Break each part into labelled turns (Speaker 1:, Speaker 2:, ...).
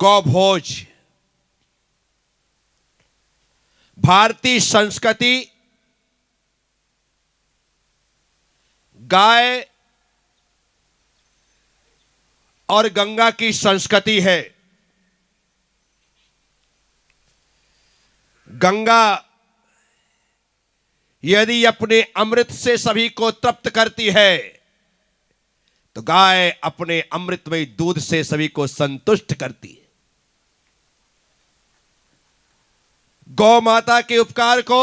Speaker 1: गौभोज भारतीय संस्कृति गाय और गंगा की संस्कृति है। गंगा यदि अपने अमृत से सभी को तृप्त करती है तो गाय अपने अमृतमय दूध से सभी को संतुष्ट करती है। गौ माता के उपकार को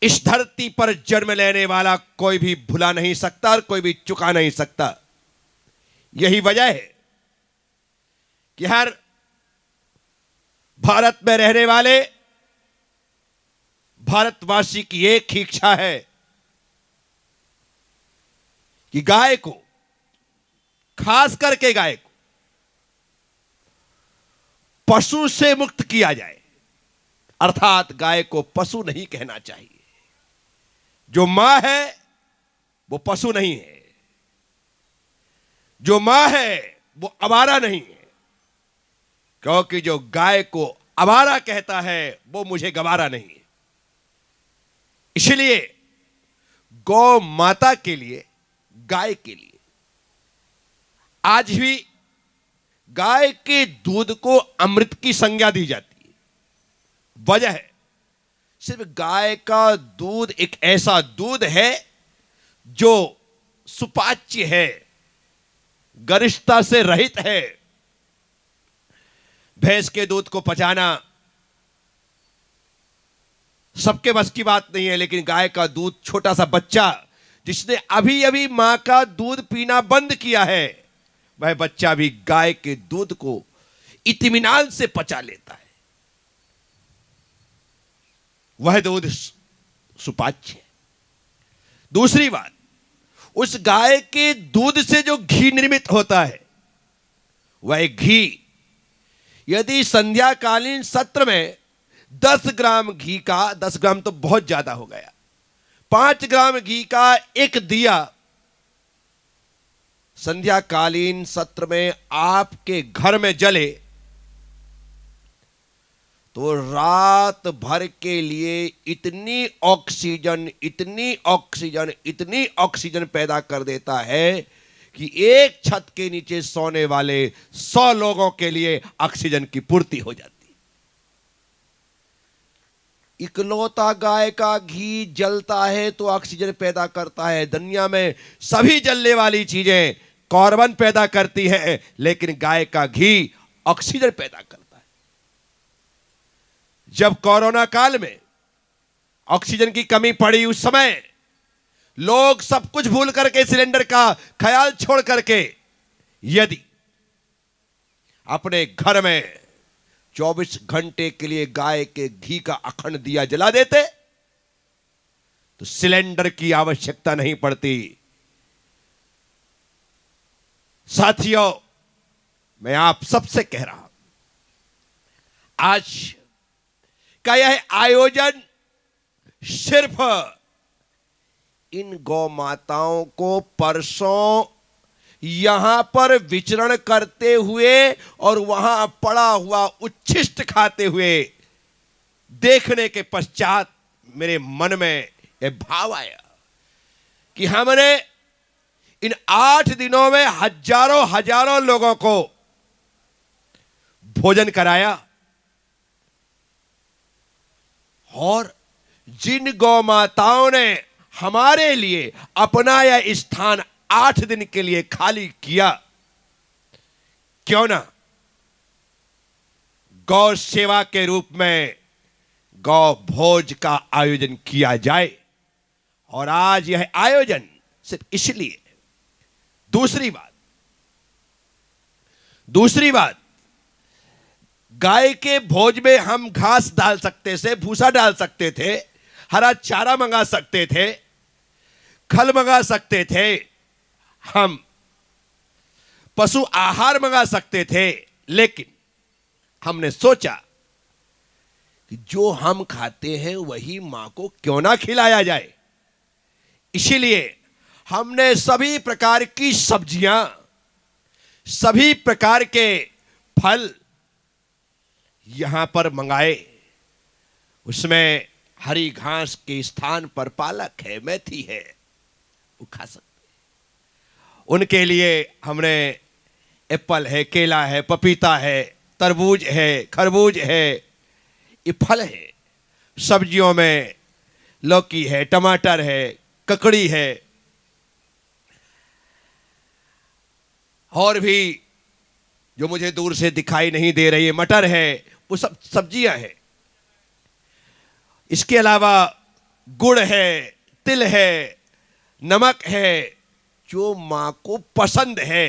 Speaker 1: इस धरती पर जन्म लेने वाला कोई भी भुला नहीं सकता और कोई भी चुका नहीं सकता। यही वजह है कि हर भारत में रहने वाले भारतवासी की एक ही इच्छा है कि गाय को, खास करके गाय को, पशु से मुक्त किया जाए। अर्थात गाय को पशु नहीं कहना चाहिए। जो मां है वो पशु नहीं है, जो मां है वो आवारा नहीं है, क्योंकि जो गाय को आवारा कहता है वो मुझे गवारा नहीं है। इसलिए गौ माता के लिए, गाय के लिए आज भी गाय के दूध को अमृत की संज्ञा दी जाती है। वजह है सिर्फ गाय का दूध एक ऐसा दूध है जो सुपाच्य है, गरिष्ठता से रहित है। भैंस के दूध को पचाना सबके बस की बात नहीं है, लेकिन गाय का दूध, छोटा सा बच्चा जिसने अभी अभी मां का दूध पीना बंद किया है, वह बच्चा भी गाय के दूध को इत्मीनान से पचा लेता है। वह दूध सुपाच्य है। दूसरी बात, उस गाय के दूध से जो घी निर्मित होता है, वह घी यदि संध्याकालीन सत्र में 10 ग्राम घी का, 10 ग्राम तो बहुत ज्यादा हो गया, 5 ग्राम घी का एक दिया संध्याकालीन सत्र में आपके घर में जले तो रात भर के लिए इतनी ऑक्सीजन, इतनी ऑक्सीजन, इतनी ऑक्सीजन पैदा कर देता है कि एक छत के नीचे सोने वाले 100 लोगों के लिए ऑक्सीजन की पूर्ति हो जाती है। इकलौता गाय का घी जलता है तो ऑक्सीजन पैदा करता है। दुनिया में सभी जलने वाली चीजें कार्बन पैदा करती है, लेकिन गाय का घी ऑक्सीजन पैदा करता है। जब कोरोना काल में ऑक्सीजन की कमी पड़ी, उस समय लोग सब कुछ भूल करके, सिलेंडर का ख्याल छोड़ करके, यदि अपने घर में 24 घंटे के लिए गाय के घी का अखंड दिया जला देते तो सिलेंडर की आवश्यकता नहीं पड़ती। साथियों, मैं आप सबसे कह रहा हूं, आज का यह आयोजन सिर्फ इन गौ माताओं को परसों यहां पर विचरण करते हुए और वहां पड़ा हुआ उच्छिष्ट खाते हुए देखने के पश्चात मेरे मन में यह भाव आया कि हमने इन 8 दिनों में हजारों हजारों लोगों को भोजन कराया, और जिन गौ माताओं ने हमारे लिए अपना यह स्थान 8 दिन के लिए खाली किया, क्यों ना गौ सेवा के रूप में गौ भोज का आयोजन किया जाए। और आज यह आयोजन सिर्फ इसलिए। दूसरी बात, गाय के भोज में हम घास डाल सकते थे, भूसा डाल सकते थे, हरा चारा मंगा सकते थे, खल मंगा सकते थे, हम पशु आहार मंगा सकते थे, लेकिन हमने सोचा कि जो हम खाते हैं वही मां को क्यों ना खिलाया जाए। इसीलिए हमने सभी प्रकार की सब्जियां सभी प्रकार के फल यहां पर मंगाए। उसमें हरी घास के स्थान पर पालक है, मेथी है, वो खा सकते। उनके लिए हमने एप्पल है, केला है, पपीता है, तरबूज है, खरबूज है, ये फल है। सब्जियों में लौकी है, टमाटर है, ककड़ी है, और भी जो मुझे दूर से दिखाई नहीं दे रही है, मटर है, वो सब सब्जियां हैं। इसके अलावा गुड़ है, तिल है, नमक है, जो मां को पसंद है।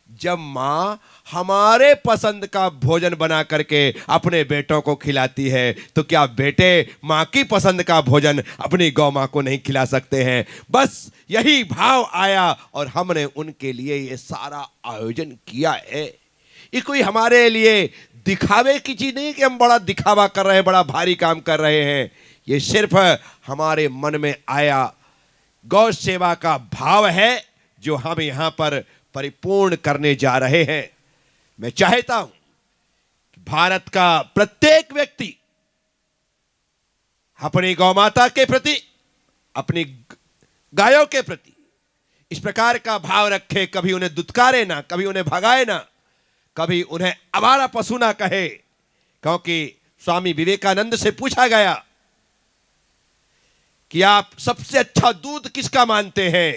Speaker 1: जब मां हमारे पसंद का भोजन बना करके अपने बेटों को खिलाती है, तो क्या बेटे मां की पसंद का भोजन अपनी गौ मां को नहीं खिला सकते हैं? बस यही भाव आया और हमने उनके लिए ये सारा आयोजन किया है। ये कोई हमारे लिए दिखावे की चीज नहीं कि हम बड़ा दिखावा कर रहे हैं, बड़ा भारी काम कर रहे हैं। ये सिर्फ हमारे मन में आया गौ सेवा का भाव है, जो हम यहां पर परिपूर्ण करने जा रहे हैं। मैं चाहता हूं कि भारत का प्रत्येक व्यक्ति अपनी गौ माता के प्रति, अपनी गायों के प्रति इस प्रकार का भाव रखे। कभी उन्हें दुत्कारे ना, कभी उन्हें भगाए ना, कभी उन्हें आवारा पशु ना कहे। क्योंकि स्वामी विवेकानंद से पूछा गया कि आप सबसे अच्छा दूध किसका मानते हैं?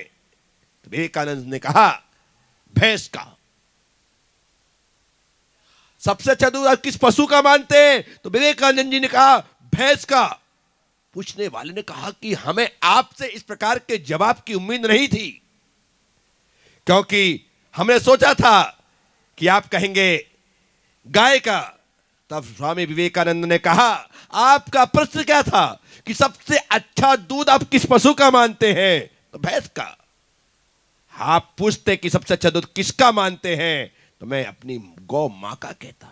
Speaker 1: तो विवेकानंद ने कहा, भैंस का। सबसे अच्छा दूध आप किस पशु का मानते हैं? तो विवेकानंद जी ने कहा, भैंस का। पूछने वाले ने कहा कि हमें आपसे इस प्रकार के जवाब की उम्मीद नहीं थी, क्योंकि हमने सोचा था कि आप कहेंगे गाय का। तब स्वामी विवेकानंद ने कहा, आपका प्रश्न क्या था कि सबसे अच्छा दूध आप किस पशु का मानते हैं? तो भैंस का। आप पूछते कि सबसे अच्छा दूध किसका मानते हैं, तो मैं अपनी गौ मां का कहता,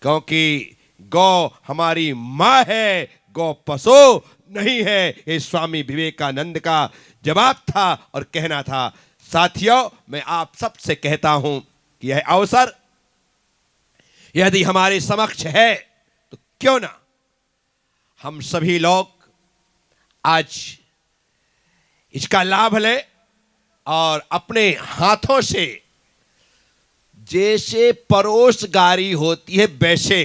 Speaker 1: क्योंकि गौ हमारी मां है, गौ पशु नहीं है। ये स्वामी विवेकानंद का जवाब था और कहना था। साथियों, मैं आप सबसे कहता हूं कि यह अवसर यदि हमारे समक्ष है, तो क्यों ना हम सभी लोग आज इसका लाभ लें और अपने हाथों से, जैसे परोसगारी होती है वैसे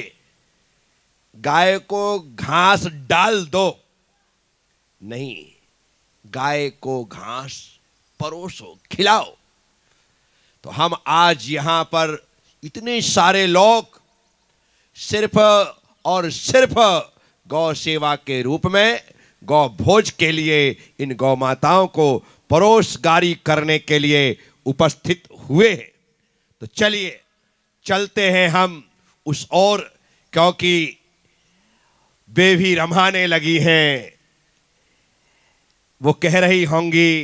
Speaker 1: गाय को घास डाल दो, नहीं, गाय को घास परोसो, खिलाओ। तो हम आज यहां पर इतने सारे लोग सिर्फ और सिर्फ गौ सेवा के रूप में, गौ भोज के लिए इन गौ माताओं को परोसगारी करने के लिए उपस्थित हुए हैं। तो चलिए चलते हैं हम उस ओर, क्योंकि वे भी रमाने लगी हैं। वो कह रही होंगी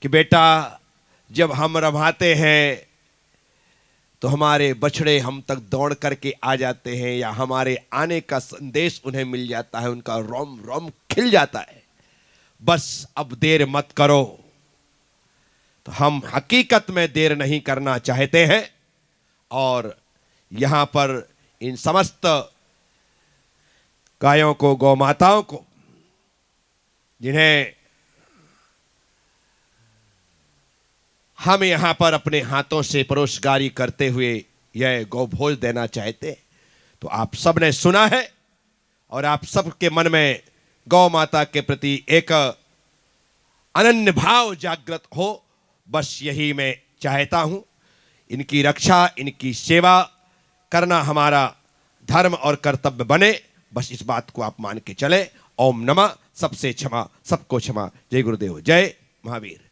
Speaker 1: कि बेटा, जब हम रमाते हैं तो हमारे बछड़े हम तक दौड़ करके आ जाते हैं, या हमारे आने का संदेश उन्हें मिल जाता है, उनका रोम रोम खिल जाता है। बस अब देर मत करो। तो हम हकीकत में देर नहीं करना चाहते हैं, और यहां पर इन समस्त गायों को, गौ माताओं को, जिन्हें हम यहां पर अपने हाथों से परोसगारी करते हुए यह गौ भोज देना चाहते, तो आप सब ने सुना है और आप सबके मन में गौ माता के प्रति एक अनन्य भाव जागृत हो। बस यही मैं चाहता हूं। इनकी रक्षा, इनकी सेवा करना हमारा धर्म और कर्तव्य बने। बस इस बात को आप मान के चले। ओम नमः। सबसे क्षमा, सबको क्षमा। जय गुरुदेव, जय महावीर।